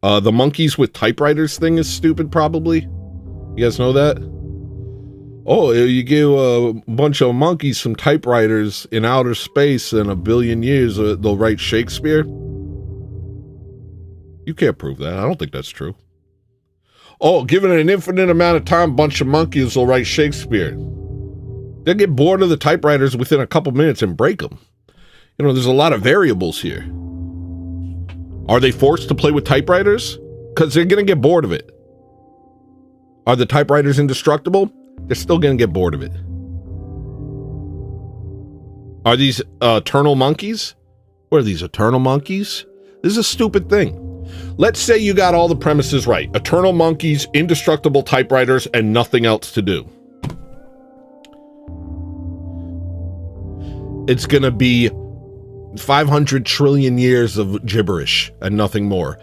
The monkeys with typewriters thing is stupid, probably. You guys know that? Oh, you give a bunch of monkeys some typewriters in outer space in 1 billion years, they'll write Shakespeare? You can't prove that. I don't think that's true. Oh, given an infinite amount of time, a bunch of monkeys will write Shakespeare. They'll get bored of the typewriters within a couple minutes and break them. You know, there's a lot of variables here. Are they forced to play with typewriters? Because they're going to get bored of it. Are the typewriters indestructible? They're still going to get bored of it. Are these eternal monkeys? What are these, eternal monkeys? This is a stupid thing. Let's say you got all the premises right. Eternal monkeys, indestructible typewriters, and nothing else to do. It's going to be 500 trillion years of gibberish and nothing more.